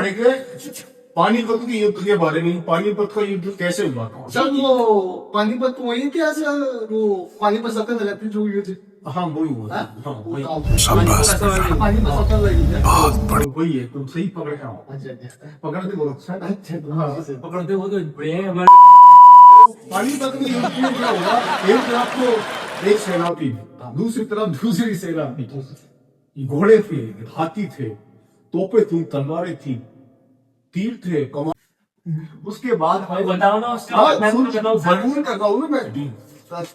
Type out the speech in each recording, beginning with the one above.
पढ़ेंगे पानीपत के युद्ध के बारे में। पानीपत का युद्ध कैसे हुआ था? सर वो पानीपत वही इतिहास है, वो पानीपत सत्तर लगाती जो युद्ध। हाँ वही हुआ। हाँ वही वही है, तुम सही पकड़ के आओ। पकड़ते बोलो सर। अच्छा पकड़ते हो तो बड़े पानीपत में युद्ध में क्या हुआ, एक तरफ तो एक सेना थी, दूसरी तरफ दूसरी सेना थी। घोड़े थे, हाथी थे, तोपे थी, तलवारें थी, तीर थे, कमान। उसके बाद बताओ ना जरूर करता हूँ मैं,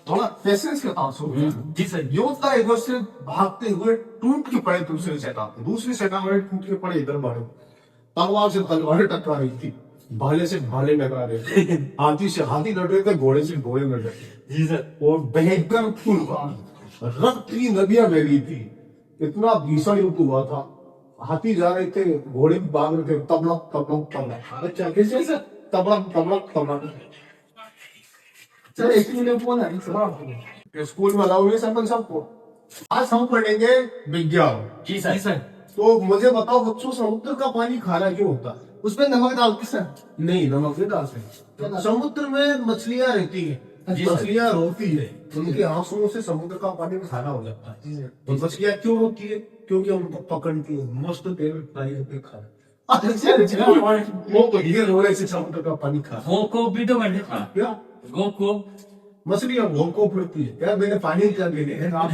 थोड़ा पेशेंस के पास हो। जी सर। योद्धा इधर से भागते हुए टूट के पड़े दूसरी सेना पे, दूसरी सेना वाले टूट के पड़े इधर बढ़े, तलवार से तलवारें टकरा रही थी, भाले से भाले लगा रहे थे, हाथी से हाथी लड़ रहे थे, घोड़े से घोड़े लड़ रहे थे। जी सर। और भयंकर रक्त की नदियां बह रही थी, इतना भीषण युद्ध हुआ था। हाथी जा रहे थे, घोड़े भी भाग रहे थे, तबलक तबलक तबलक। अच्छा कैसे सर? तबलक तबलक तबलक। सर एक मिनट फोन है सर। स्कूल में अलाउ नहीं सरपंच सबको। आज हम पढ़ेंगे विज्ञान। जी सर। सर तो मुझे बताओ बच्चों, समुद्र का पानी खारा क्यों होता है? उसमें नमक डालते सर? नहीं, नमक नहीं डालते। समुद्र में मछलियां रहती है, मछलियां रोती है, उनके आंसुओं से समुद्र का पानी खारा हो जाता है। तो मछलियां क्यों रोती है? क्योंकि उनको पकड़ती है, मस्त तेल फ्राई होते खा वो तो ये रोने से समुद्र का पानी खा। वो को भी तो मैंने खा क्या गो को मछलियां भोंको फिरती है यार, मैंने पानी क्या देने हैं आप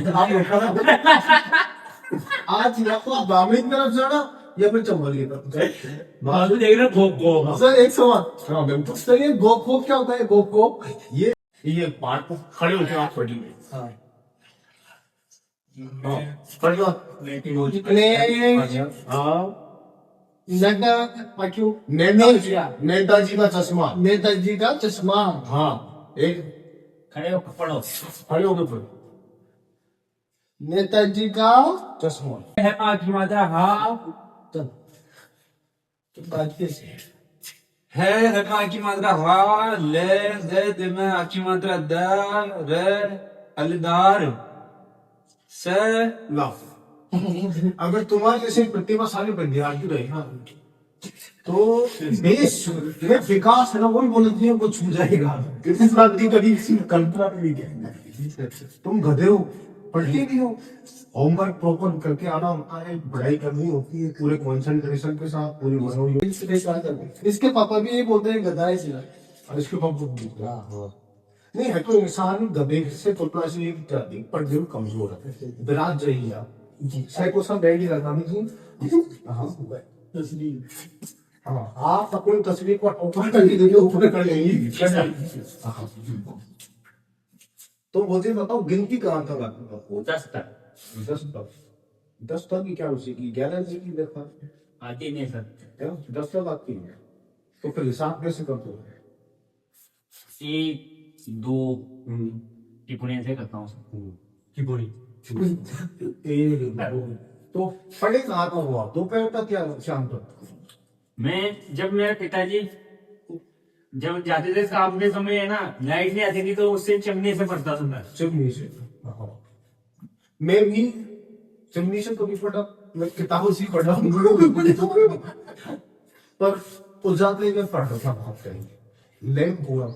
आज या तो आप बामणी की तरफ जाना या फिर चंबल की तरफ। बाजू देख रहे गो गो। सर एक सवाल। हाँ बिल्कुल। सर ये गोखोप क्या होता है? गोखोप ये पार्ट को खड़े होकर आप पढ़िए। हाँ पढ़ लो। नेताजी का चश्मा। नेताजी का चश्मा। हाँ एक खड़े होकर पढ़ो। खड़े होकर पढ़ो। नेताजी का चश्मा है पांच मात्रा हाँ है रका की मात्रा हा ले दे दे में आकी मात्रा द रे अलदार से ला। अगर तुम्हारे जैसे प्रतिभाशाली विद्यार्थी रहे ना तो देश में विकास है ना, वही बोलती है वो छू जाएगा। किसी क्रांति कभी किसी कल्पना भी नहीं किया। तुम गधे हो, पढ़ते नहीं हो, होमवर्क प्रॉपर करके आना होता है, पढ़ाई करनी होती है पूरे कंसंट्रेशन के साथ, पूरी मनोयोग। इसके पापा भी ये बोलते हैं गधा है सिला। और इसके पापा नहीं है तो इंसान गधे से थोड़ा सी जाती पर जरूर कमजोर है। विराट जहिया साइकोसा बैगी लगानी जी। हाँ आप अपनी तस्वीर को ऊपर कर लीजिए, ऊपर कर लेंगी। तो मुझे बताओ गिनती कहाँ तक आती है? 10 तक। 10 तक। 10 तक की क्या उसी की 11 जी की देखा आती नहीं सर। 10 तक आती है तो फिर हिसाब कैसे करते हो? 1 2 टिप्पणी से करता हूँ टिप्पणी। तो पढ़े कहाँ तक हुआ? दोपहर तक या शाम तक? मैं जब मेरे पिताजी जब जाते थे काम के समय है ना, लाइट नहीं आती थी तो उससे चमनी से पढ़ता था मैं। चमनी से। मैं भी चमनी से कभी पढ़ा, मैं किताबों से पढ़ा पर उस जाते में पढ़ा था बहुत कहीं लैंप हुआ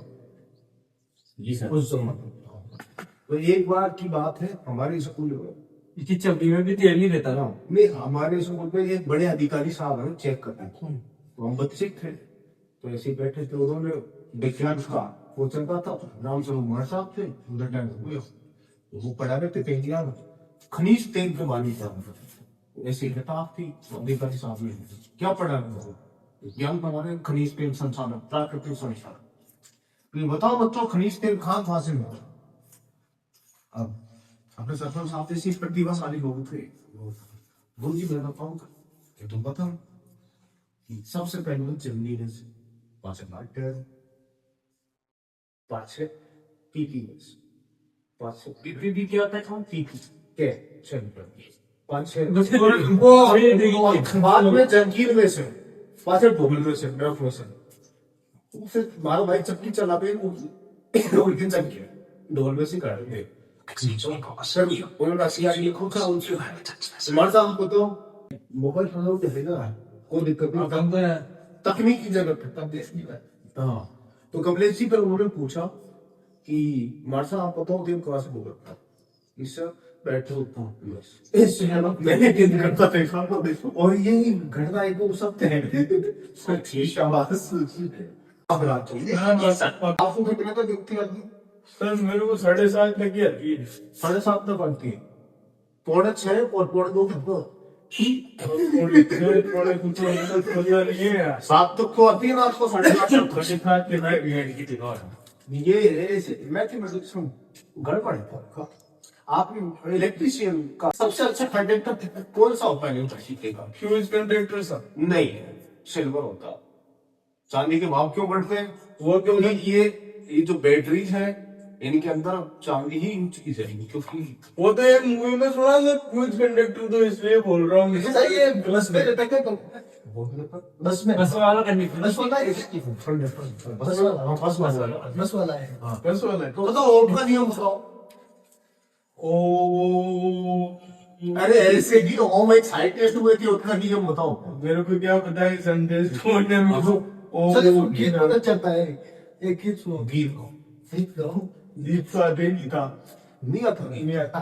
जी सर। उस समय। तो एक बार की बात है, हमारे स्कूल में इसकी चमनी में भी तेल नहीं रहता ना। नहीं, हमारे स्कूल में एक बड़े अधिकारी साहब हैं, चेक करते हैं। तो हम बच्चे थे तो ऐसे बैठे थे, उन्होंने विज्ञान का वो चलता था, राम स्वरूप महर साहब थे उधर टाइम तो वो पढ़ा रहे थे विज्ञान खनिज तेल के बारे में। ऐसी किताब थी, अधिकारी साहब ने क्या पढ़ा रहे? विज्ञान पढ़ा रहे, खनिज तेल संसाधन, प्राकृतिक संसाधन। तो बताओ बच्चों खनिज तेल कहाँ से मिलता? अब अपने सरपंच साहब जैसी प्रतिभाशाली लोग थे, वो जी मैं बताऊं कि तुम बताओ सबसे पहले चिमनी ने पाछे मार्टर पाछे पीपी पाछे पीपी क्या होता है? पीपी के चैंपियन पाछे वो बाद में जंजीर में से पाछे ढोल में से ड्रम में से फिर मारो भाई चक्की चला पे ढोल की चक्की ढोल में से कर दे उन्होंने सिया ये खुद का उनसे मरता हमको तो मोबाइल फोन उठे ना कोई दिक्कत नहीं। कम तो है तकनीकी जगह पे तब देखनी है। हाँ, तो कमलेश जी पर उन्होंने पूछा कि मार साहब आप बताओ दिन कहाँ से गुजरता है? इससे बैठे होता हूँ बस। इससे है ना, मैंने दिन करता देखा तो देखो, और यही घटना एक वो सब थे। शाबाश। अब रात चाहिए। आपको कितने तक दिखती है? सर मेरे को 7:30 लगी आती है 7:30 तक बनती है, 5:45 और 5:45 तक तो। थोड़े कुछ नहीं है 7 तक तो आती है ना आपको, 7:30 तक। 7:30 के बैठ गए की थी और ये ऐसे मैथमेटिक्स में गड़बड़ है आपका। आप इलेक्ट्रिशियन का सबसे अच्छा कंडक्टर कौन सा होता है सीखेगा? फ्यूज कंडक्टर सर नहीं, सिल्वर होता है। चांदी के भाव क्यों बढ़ते हैं? वो क्यों क्योंकि ये जो बैटरीज है इनके अंदर चांदी ही चीज है, क्योंकि वो तो एक मूवी में सुना सर फ्यूज कंडक्टर, तो इसलिए बोल रहा हूँ सर ये बस में बस में बस वाला कंडक्टर बस वाला है बस वाला बस वाला है बस वाला है। तो ओम का नियम बताओ। ओ अरे ऐसे ही ओम एक साइंटिस्ट हुए थे, उतना नियम बताओ। मेरे को क्या पता है संदेश छोड़ने में ओ सर इसको गीत पता चलता है, एक गीत सुनो गीत को गीत गाओ दीप तो आते नहीं था नहीं आता। नहीं आता